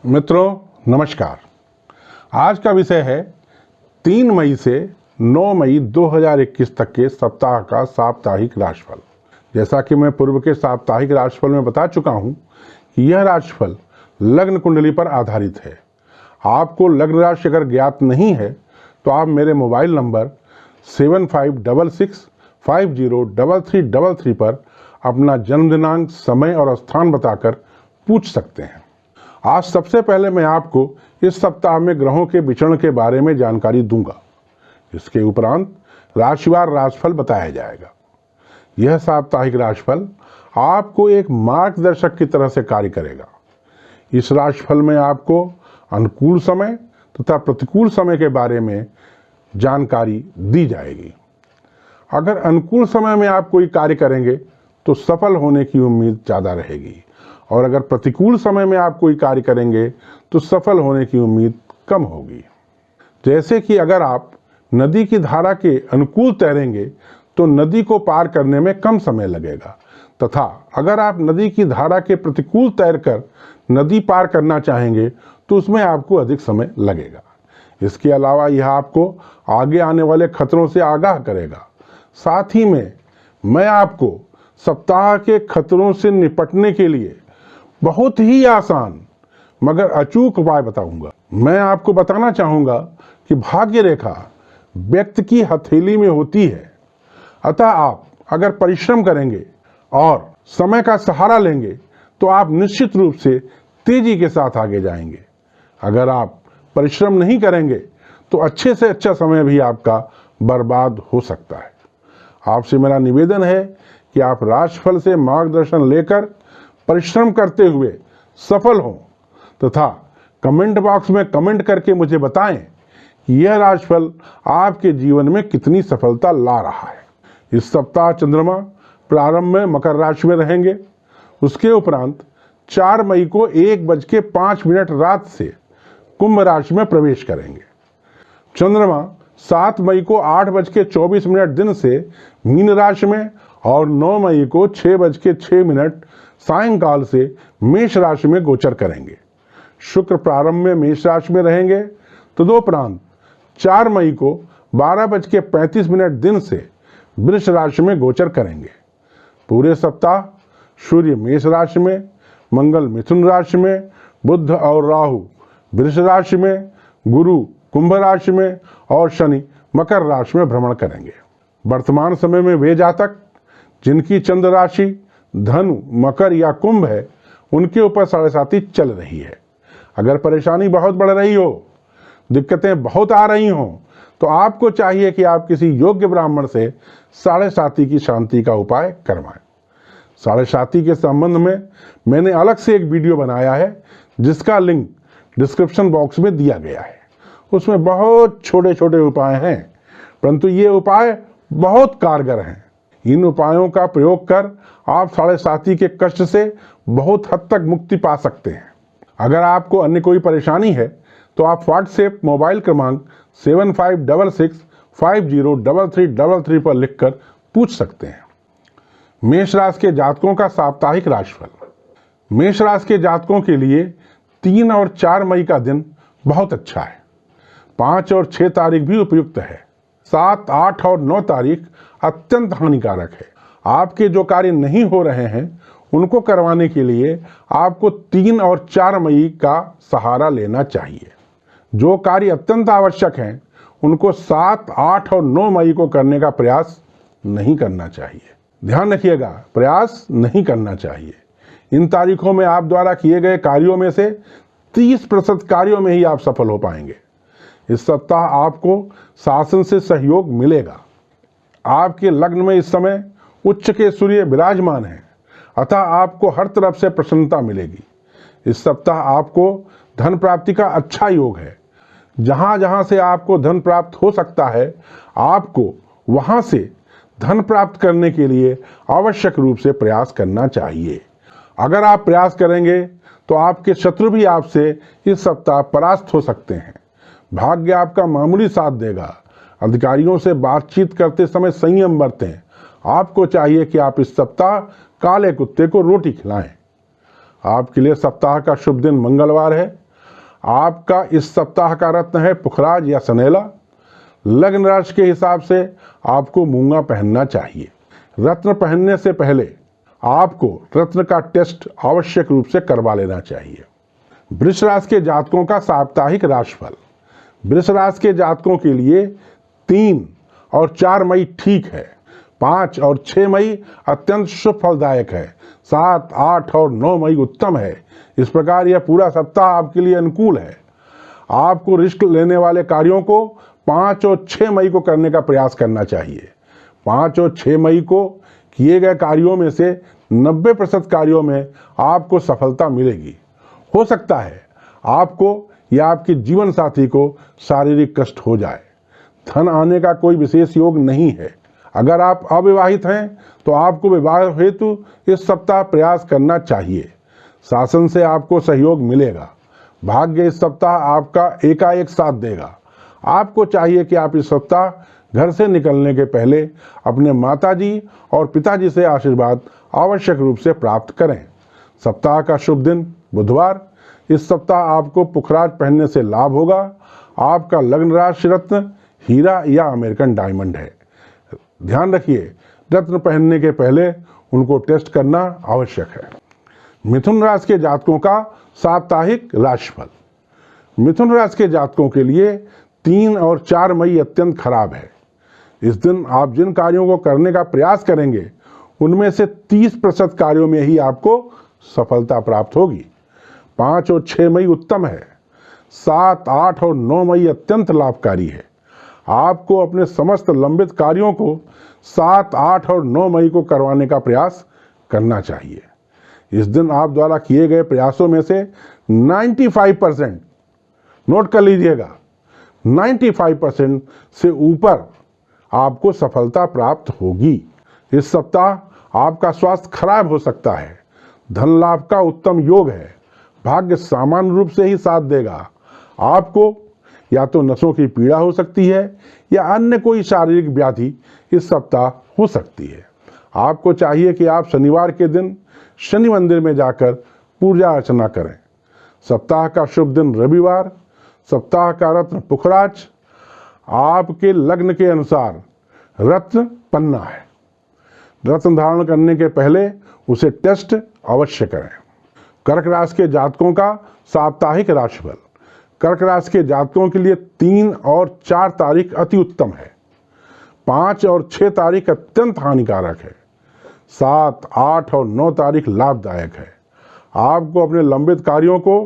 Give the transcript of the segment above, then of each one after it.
मित्रों नमस्कार। आज का विषय है 3 मई से 9 मई 2021 तक के सप्ताह का साप्ताहिक राशिफल। जैसा कि मैं पूर्व के साप्ताहिक राशिफल में बता चुका हूं कि यह राशिफल लग्न कुंडली पर आधारित है। आपको लग्न राशि अगर ज्ञात नहीं है तो आप मेरे मोबाइल नंबर 7566503333 पर अपना जन्म दिनांक, समय और स्थान बताकर पूछ सकते हैं। आज सबसे पहले मैं आपको इस सप्ताह में ग्रहों के विचरण के बारे में जानकारी दूंगा। इसके उपरांत राशिवार राशिफल बताया जाएगा। यह साप्ताहिक राशिफल आपको एक मार्गदर्शक की तरह से कार्य करेगा। इस राशिफल में आपको अनुकूल समय तथा प्रतिकूल समय के बारे में जानकारी दी जाएगी। अगर अनुकूल समय में आप कोई कार्य करेंगे तो सफल होने की उम्मीद ज़्यादा रहेगी, और अगर प्रतिकूल समय में आप कोई कार्य करेंगे तो सफल होने की उम्मीद कम होगी। जैसे कि अगर आप नदी की धारा के अनुकूल तैरेंगे तो नदी को पार करने में कम समय लगेगा, तथा अगर आप नदी की धारा के प्रतिकूल तैरकर नदी पार करना चाहेंगे तो उसमें आपको अधिक समय लगेगा। इसके अलावा यह आपको आगे आने वाले खतरों से आगाह करेगा। साथ ही में मैं आपको सप्ताह के खतरों से निपटने के लिए बहुत ही आसान मगर अचूक उपाय बताऊंगा। मैं आपको बताना चाहूंगा कि भाग्य रेखा व्यक्ति की हथेली में होती है, अतः आप अगर परिश्रम करेंगे और समय का सहारा लेंगे तो आप निश्चित रूप से तेजी के साथ आगे जाएंगे। अगर आप परिश्रम नहीं करेंगे तो अच्छे से अच्छा समय भी आपका बर्बाद हो सकता है। आपसे मेरा निवेदन है कि आप राशिफल से मार्गदर्शन लेकर परिश्रम करते हुए सफल हों, तथा कमेंट बॉक्स में कमेंट करके मुझे बताएं कि यह राशिफल आपके जीवन में कितनी सफलता ला रहा है। इस सप्ताह चंद्रमा प्रारंभ में मकर राशि में रहेंगे। उसके उपरांत 4 मई को 1:05 रात से कुंभ राशि में प्रवेश करेंगे। चंद्रमा 7 मई को 8:24 दिन से मीन राशि में और 9 मई को 6:06 सायंकाल से मेष राशि में गोचर करेंगे। शुक्र प्रारंभ में मेष राशि में रहेंगे। तदोपरांत 4 मई को 12:35 दिन से वृष राशि में गोचर करेंगे। पूरे सप्ताह सूर्य मेष राशि में, मंगल मिथुन राशि में, बुध और राहु वृष राशि में, गुरु कुंभ राशि में और शनि मकर राशि में भ्रमण करेंगे। वर्तमान समय में वे जातक जिनकी चंद्र राशि धनु, मकर या कुंभ है, उनके ऊपर 7.5 चल रही है। अगर परेशानी बहुत बढ़ रही हो, दिक्कतें बहुत आ रही हों, तो आपको चाहिए कि आप किसी योग्य ब्राह्मण से 7.5 की शांति का उपाय करवाएं। 7.5 के संबंध में मैंने अलग से एक वीडियो बनाया है, जिसका लिंक डिस्क्रिप्शन बॉक्स में दिया गया है। उसमें बहुत छोटे छोटे उपाय हैं, परंतु ये उपाय बहुत कारगर हैं। इन उपायों का प्रयोग कर आप 7.5 के कष्ट से बहुत हद तक मुक्ति पा सकते हैं। अगर आपको अन्य कोई परेशानी है तो आप व्हाट्सएप मोबाइल क्रमांक 7566503333 पर लिखकर पूछ सकते हैं। मेष राशि के जातकों का साप्ताहिक राशिफल। मेष राशि के जातकों के लिए 3 और 4 मई का दिन बहुत अच्छा है। 5 और 6 तारीख भी उपयुक्त है। 7, 8 और 9 तारीख अत्यंत हानिकारक है। आपके जो कार्य नहीं हो रहे हैं उनको करवाने के लिए आपको 3 और 4 मई का सहारा लेना चाहिए। जो कार्य अत्यंत आवश्यक हैं उनको 7, 8 और 9 मई को करने का प्रयास नहीं करना चाहिए। ध्यान रखिएगा, प्रयास नहीं करना चाहिए। इन तारीखों में आप द्वारा किए गए कार्यों में से 30% कार्यों में ही आप सफल हो पाएंगे। इस सप्ताह आपको शासन से सहयोग मिलेगा। आपके लग्न में इस समय उच्च के सूर्य विराजमान हैं, अतः आपको हर तरफ से प्रसन्नता मिलेगी। इस सप्ताह आपको धन प्राप्ति का अच्छा योग है। जहां जहां से आपको धन प्राप्त हो सकता है, आपको वहां से धन प्राप्त करने के लिए आवश्यक रूप से प्रयास करना चाहिए। अगर आप प्रयास करेंगे तो आपके शत्रु भी आपसे इस सप्ताह परास्त हो सकते हैं। भाग्य आपका मामूली साथ देगा। अधिकारियों से बातचीत करते समय संयम बरतें। आपको चाहिए कि आप इस सप्ताह काले कुत्ते को रोटी खिलाएं। आपके लिए सप्ताह का शुभ दिन मंगलवार है। आपका इस सप्ताह का रत्न है पुखराज या सनेला। लग्न राशि के हिसाब से आपको मूंगा पहनना चाहिए। रत्न पहनने से पहले आपको रत्न का टेस्ट आवश्यक रूप से करवा लेना चाहिए। वृष राशि के जातकों का साप्ताहिक राशिफल। वृष राशि के जातकों के लिए 3 और 4 मई ठीक है। 5 और 6 मई अत्यंत शुभ फलदायक है। 7, 8 और 9 मई उत्तम है। इस प्रकार यह पूरा सप्ताह आपके लिए अनुकूल है। आपको रिस्क लेने वाले कार्यों को 5 और 6 मई को करने का प्रयास करना चाहिए। 5 और 6 मई को किए गए कार्यों में से 90% कार्यों में आपको सफलता मिलेगी। हो सकता है आपको या आपके जीवन साथी को शारीरिक कष्ट हो जाए। धन आने का कोई विशेष योग नहीं है। अगर आप अविवाहित हैं तो आपको विवाह हेतु इस सप्ताह प्रयास करना चाहिए। शासन से आपको सहयोग मिलेगा। भाग्य इस सप्ताह आपका एकाएक साथ देगा। आपको चाहिए कि आप इस सप्ताह घर से निकलने के पहले अपने माताजी और पिताजी से आशीर्वाद आवश्यक रूप से प्राप्त करें। सप्ताह का शुभ दिन बुधवार। इस सप्ताह आपको पुखराज पहनने से लाभ होगा। आपका लग्न राशि रत्न हीरा या अमेरिकन डायमंड है। ध्यान रखिए, रत्न पहनने के पहले उनको टेस्ट करना आवश्यक है। मिथुन राशि के जातकों का साप्ताहिक राशिफल। मिथुन राशि के जातकों के लिए 3 और 4 मई अत्यंत खराब है। इस दिन आप जिन कार्यों को करने का प्रयास करेंगे उनमें से 30% कार्यों में ही आपको सफलता प्राप्त होगी। 5 और 6 मई उत्तम है। 7, 8 और 9 मई अत्यंत लाभकारी है। आपको अपने समस्त लंबित कार्यों को 7, 8 और 9 मई को करवाने का प्रयास करना चाहिए। इस दिन आप द्वारा किए गए प्रयासों में से 95%, नोट कर लीजिएगा, 95% से ऊपर आपको सफलता प्राप्त होगी। इस सप्ताह आपका स्वास्थ्य खराब हो सकता है। धन लाभ का उत्तम योग है। भाग्य सामान्य रूप से ही साथ देगा। आपको या तो नसों की पीड़ा हो सकती है या अन्य कोई शारीरिक व्याधि इस सप्ताह हो सकती है। आपको चाहिए कि आप शनिवार के दिन शनि मंदिर में जाकर पूजा अर्चना करें। सप्ताह का शुभ दिन रविवार। सप्ताह का रत्न पुखराज। आपके लग्न के अनुसार रत्न पन्ना है। रत्न धारण करने के पहले उसे टेस्ट अवश्य करें। कर्क राशि के जातकों का साप्ताहिक राशिफल। कर्क राशि के जातकों के लिए 3 और 4 तारीख अति उत्तम है। 5 और 6 तारीख अत्यंत हानिकारक है। 7, 8 और 9 तारीख लाभदायक है। आपको अपने लंबित कार्यों को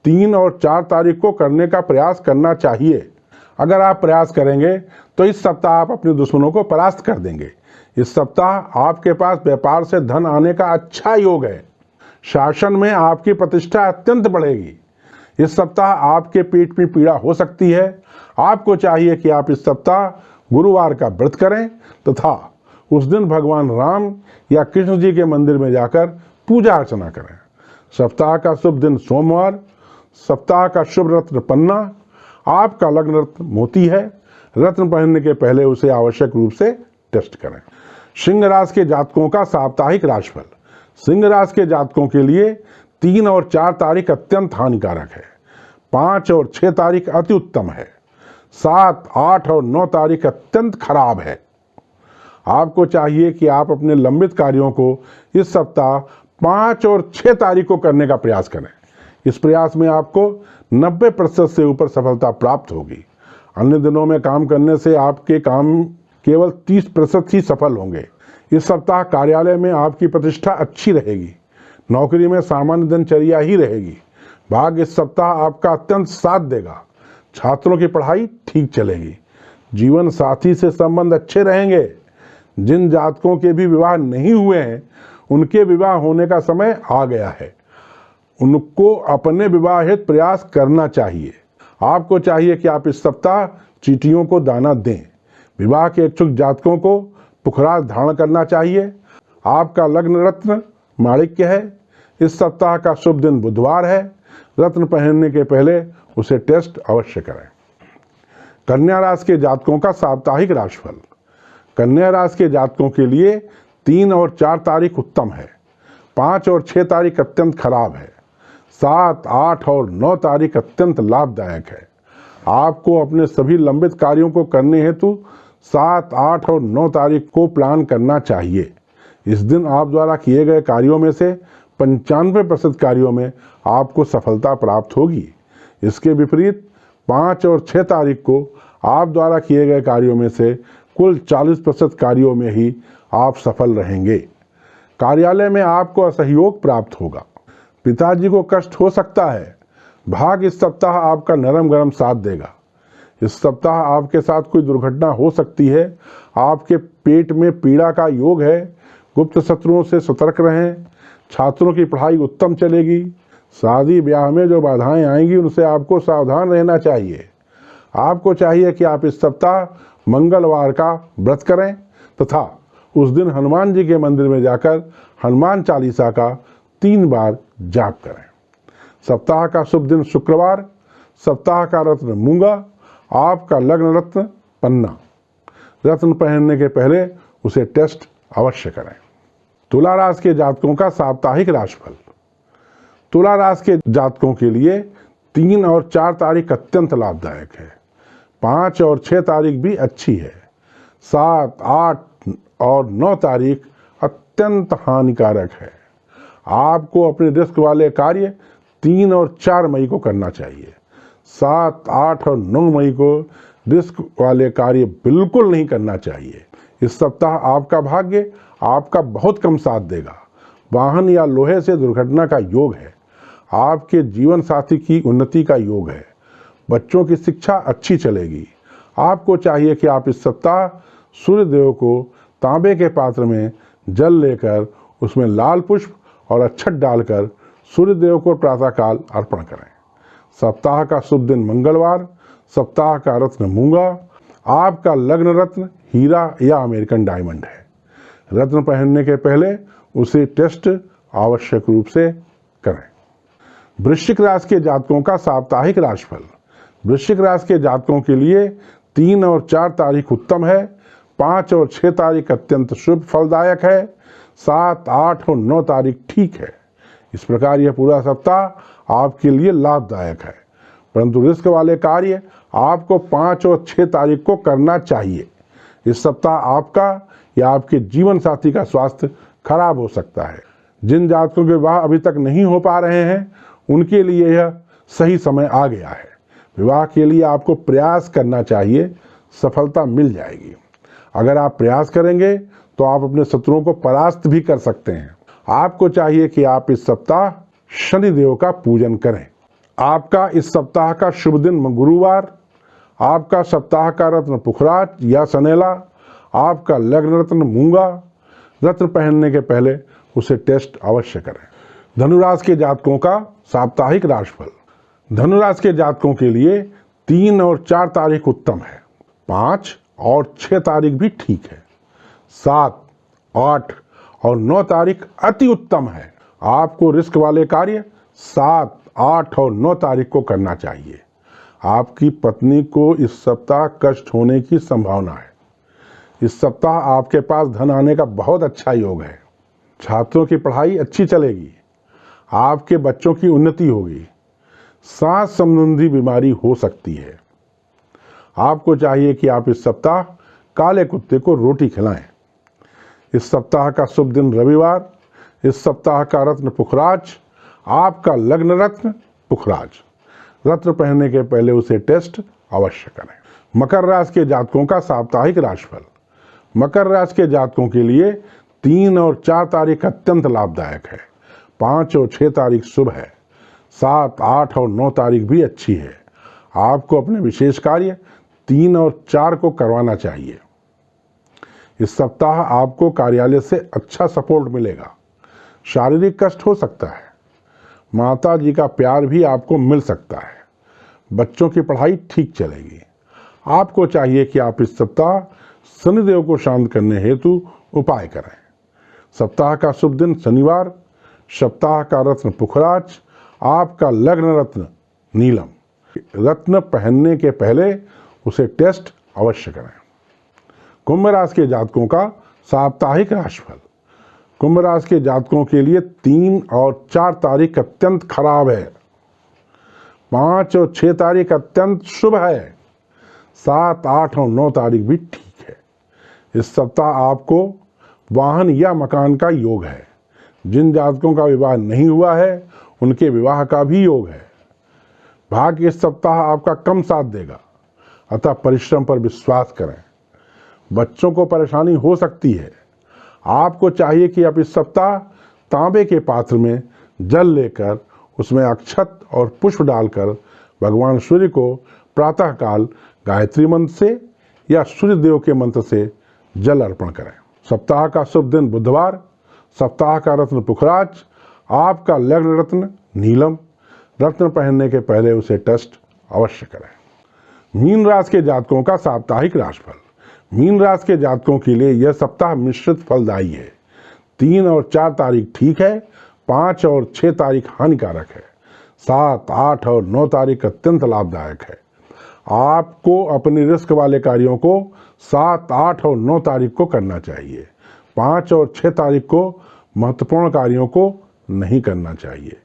3 और 4 तारीख को करने का प्रयास करना चाहिए। अगर आप प्रयास करेंगे तो इस सप्ताह आप अपने दुश्मनों को परास्त कर देंगे। इस सप्ताह आपके पास व्यापार से धन आने का अच्छा योग है। शासन में आपकी प्रतिष्ठा अत्यंत बढ़ेगी। इस सप्ताह आपके पेट में पीड़ा हो सकती है। आपको चाहिए कि आप इस सप्ताह गुरुवार का व्रत करें तथा उस दिन भगवान राम या कृष्ण जी के मंदिर में जाकर पूजा अर्चना करें। सप्ताह का शुभ दिन सोमवार। सप्ताह का शुभ रत्न पन्ना। आपका लग्न रत्न मोती है। रत्न पहनने के पहले उसे आवश्यक रूप से टेस्ट करें। सिंह राशि के जातकों का साप्ताहिक राशिफल। सिंह राशि के जातकों के लिए 3 और 4 तारीख अत्यंत हानिकारक है। 5 और 6 तारीख अति उत्तम है। 7, 8 और 9 तारीख अत्यंत खराब है। आपको चाहिए कि आप अपने लंबित कार्यों को इस सप्ताह 5 और 6 तारीख को करने का प्रयास करें। इस प्रयास में आपको 90% से ऊपर सफलता प्राप्त होगी। अन्य दिनों में काम करने से आपके काम केवल 30% ही सफल होंगे। इस सप्ताह कार्यालय में आपकी प्रतिष्ठा अच्छी रहेगी। नौकरी में सामान्य दिनचर्या ही रहेगी। भाग्य इस सप्ताह आपका अत्यंत साथ देगा। छात्रों की पढ़ाई ठीक चलेगी। जीवन साथी से संबंध अच्छे रहेंगे। जिन जातकों के भी विवाह नहीं हुए हैं उनके विवाह होने का समय आ गया है। उनको अपने विवाह हेतु प्रयास करना चाहिए। आपको चाहिए कि आप इस सप्ताह चींटियों को दाना दें। विवाह के इच्छुक जातकों को पुखराज धारण करना चाहिए। आपका लग्न रत्न माणिक्य है। इस सप्ताह का शुभ दिन बुधवार है। रत्न पहनने के पहले उसे टेस्ट अवश्य करें। कन्या राशि के जातकों का साप्ताहिक राशिफल। कन्या राशि के जातकों के लिए 3 और 4 तारीख उत्तम है। 5 और 6 तारीख अत्यंत खराब है। 7, 8 और 9 तारीख अत्यंत लाभदायक है। आपको अपने सभी लंबित कार्यों को करने हेतु 7, 8 और 9 तारीख को प्लान करना चाहिए। इस दिन आप द्वारा किए गए कार्यों में से 95% कार्यों में आपको सफलता प्राप्त होगी। इसके विपरीत 5 और 6 तारीख को आप द्वारा किए गए कार्यों में से कुल 40% कार्यों में ही आप सफल रहेंगे। कार्यालय में आपको असहयोग प्राप्त होगा। पिताजी को कष्ट हो सकता है। भाग्य इस सप्ताह आपका नरम गरम साथ देगा। इस सप्ताह आपके साथ कोई दुर्घटना हो सकती है। आपके पेट में पीड़ा का योग है। गुप्त शत्रुओं से सतर्क रहें। छात्रों की पढ़ाई उत्तम चलेगी। शादी ब्याह में जो बाधाएं आएंगी उनसे आपको सावधान रहना चाहिए। आपको चाहिए कि आप इस सप्ताह मंगलवार का व्रत करें तथा उस दिन हनुमान जी के मंदिर में जाकर हनुमान चालीसा का 3 बार जाप करें। सप्ताह का शुभ दिन शुक्रवार। सप्ताह का रत्न मूंगा। आपका लग्न रत्न पन्ना। रत्न पहनने के पहले उसे टेस्ट अवश्य करें। तुला राशि के जातकों का साप्ताहिक राशिफल। तुला राशि के जातकों के लिए 3 और 4 तारीख अत्यंत लाभदायक है। 5 और 6 तारीख भी अच्छी है। 7, 8 और 9 तारीख अत्यंत हानिकारक है। आपको अपने रिस्क वाले कार्य 3 और 4 मई को करना चाहिए। 7, 8 और 9 मई को रिस्क वाले कार्य बिल्कुल नहीं करना चाहिए। इस सप्ताह आपका भाग्य आपका बहुत कम साथ देगा। वाहन या लोहे से दुर्घटना का योग है। आपके जीवन साथी की उन्नति का योग है। बच्चों की शिक्षा अच्छी चलेगी। आपको चाहिए कि आप इस सप्ताह सूर्य देव को तांबे के पात्र में जल लेकर उसमें लाल पुष्प और अक्षत डालकर सूर्य देव को प्रातःकाल अर्पण करें। सप्ताह का शुभ दिन मंगलवार। सप्ताह का रत्न मूंगा। आपका लग्न रत्न हीरा या अमेरिकन डायमंड है। रत्न पहनने के पहले उसे टेस्ट आवश्यक रूप से करें। वृश्चिक राशि के जातकों का साप्ताहिक राशिफल। वृश्चिक राशि के जातकों के लिए 3 और 4 तारीख उत्तम है। 5 और 6 तारीख अत्यंत शुभ फलदायक है। 7, 8 और 9 तारीख ठीक है। इस प्रकार यह पूरा सप्ताह आपके लिए लाभदायक है, परंतु रिस्क वाले कार्य आपको 5 और 6 तारीख को करना चाहिए। इस सप्ताह आपका या आपके जीवन साथी का स्वास्थ्य खराब हो सकता है। जिन जातकों के विवाह अभी तक नहीं हो पा रहे हैं उनके लिए यह सही समय आ गया है। विवाह के लिए आपको प्रयास करना चाहिए, सफलता मिल जाएगी। अगर आप प्रयास करेंगे तो आप अपने शत्रुओं को परास्त भी कर सकते हैं। आपको चाहिए कि आप इस सप्ताह शनि देव का पूजन करें। आपका इस सप्ताह का शुभ दिन गुरुवार। आपका सप्ताह का रत्न पुखराज या सनेला। आपका लग्न रत्न मूंगा। रत्न पहनने के पहले उसे टेस्ट अवश्य करें। धनुराशि के जातकों का साप्ताहिक राशिफल। धनुराशि के जातकों के लिए 3 और 4 तारीख उत्तम है। 5 और 6 तारीख भी ठीक है। 7, 8 और 9 तारीख अति उत्तम है। आपको रिस्क वाले कार्य 7, 8 और 9 तारीख को करना चाहिए। आपकी पत्नी को इस सप्ताह कष्ट होने की संभावना है। इस सप्ताह आपके पास धन आने का बहुत अच्छा योग है। छात्रों की पढ़ाई अच्छी चलेगी। आपके बच्चों की उन्नति होगी। सांस संबंधी बीमारी हो सकती है। आपको चाहिए कि आप इस सप्ताह काले कुत्ते को रोटी खिलाएं। इस सप्ताह का शुभ दिन रविवार। इस सप्ताह का रत्न पुखराज। आपका लग्न रत्न पुखराज। रत्न पहनने के पहले उसे टेस्ट अवश्य करें। मकर राशि के जातकों का साप्ताहिक राशिफल। मकर राशि के जातकों के लिए 3 और 4 तारीख अत्यंत लाभदायक है। 5 और 6 तारीख शुभ है। 7, 8 और 9 तारीख भी अच्छी है। आपको अपने विशेष कार्य 3 और 4 को करवाना चाहिए। इस सप्ताह आपको कार्यालय से अच्छा सपोर्ट मिलेगा। शारीरिक कष्ट हो सकता है। माता जी का प्यार भी आपको मिल सकता है। बच्चों की पढ़ाई ठीक चलेगी। आपको चाहिए कि आप इस सप्ताह शनिदेव को शांत करने हेतु उपाय करें। सप्ताह का शुभ दिन शनिवार। सप्ताह का रत्न पुखराज। आपका लग्न रत्न नीलम। रत्न पहनने के पहले उसे टेस्ट अवश्य करें। कुंभ राशि के जातकों का साप्ताहिक राशिफल। कुंभ राशि के जातकों के लिए 3 और 4 तारीख अत्यंत खराब है। 5 और 6 तारीख अत्यंत शुभ है। 7, 8 और 9 तारीख भी ठीक है। इस सप्ताह आपको वाहन या मकान का योग है। जिन जातकों का विवाह नहीं हुआ है उनके विवाह का भी योग है। भाग्य इस सप्ताह आपका कम साथ देगा, अतः परिश्रम पर विश्वास करें। बच्चों को परेशानी हो सकती है। आपको चाहिए कि आप इस सप्ताह तांबे के पात्र में जल लेकर उसमें अक्षत और पुष्प डालकर भगवान सूर्य को प्रातःकाल गायत्री मंत्र से या सूर्य देव के मंत्र से जल अर्पण करें। सप्ताह का शुभ दिन बुधवार। सप्ताह का रत्न पुखराज। आपका लग्न रत्न नीलम। रत्न पहनने के पहले उसे टेस्ट अवश्य करें। मीन राशि के जातकों का साप्ताहिक राशिफल। मीन राशि के जातकों के लिए यह सप्ताह मिश्रित फलदायी है। 3 और 4 तारीख ठीक है। 5 और 6 तारीख हानिकारक है। 7, 8 और 9 तारीख अत्यंत लाभदायक है। आपको अपने रिस्क वाले कार्यों को 7, 8 और 9 तारीख को करना चाहिए। 5 और 6 तारीख को महत्वपूर्ण कार्यों को नहीं करना चाहिए।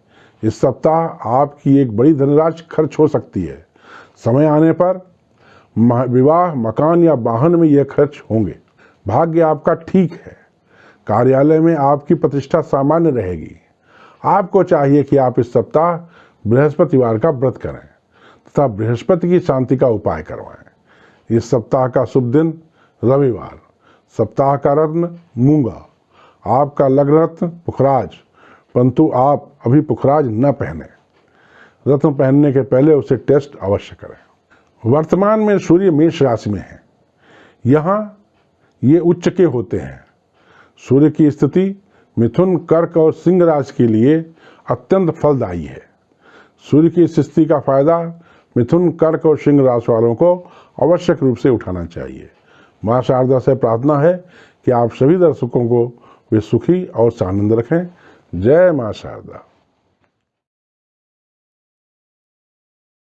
इस सप्ताह आपकी एक बड़ी धनराशि खर्च हो सकती है। समय आने पर विवाह, मकान या वाहन में यह खर्च होंगे। भाग्य आपका ठीक है। कार्यालय में आपकी प्रतिष्ठा सामान्य रहेगी। आपको चाहिए कि आप इस सप्ताह बृहस्पतिवार का व्रत करें तथा बृहस्पति की शांति का उपाय करवाएं। इस सप्ताह का शुभ दिन रविवार। सप्ताह का रत्न मूंगा। आपका लग्न रत्न पुखराज, परंतु आप अभी पुखराज न पहने। रत्न पहनने के पहले उसे टेस्ट अवश्य करें। वर्तमान में सूर्य मेष राशि में है। यहाँ ये उच्च के होते हैं। सूर्य की स्थिति मिथुन, कर्क और सिंह राशि के लिए अत्यंत फलदायी है। सूर्य की इस स्थिति का फायदा मिथुन, कर्क और सिंह राशि वालों को आवश्यक रूप से उठाना चाहिए। मां शारदा से प्रार्थना है कि आप सभी दर्शकों को वे सुखी और सानंद रखें। जय मां शारदा।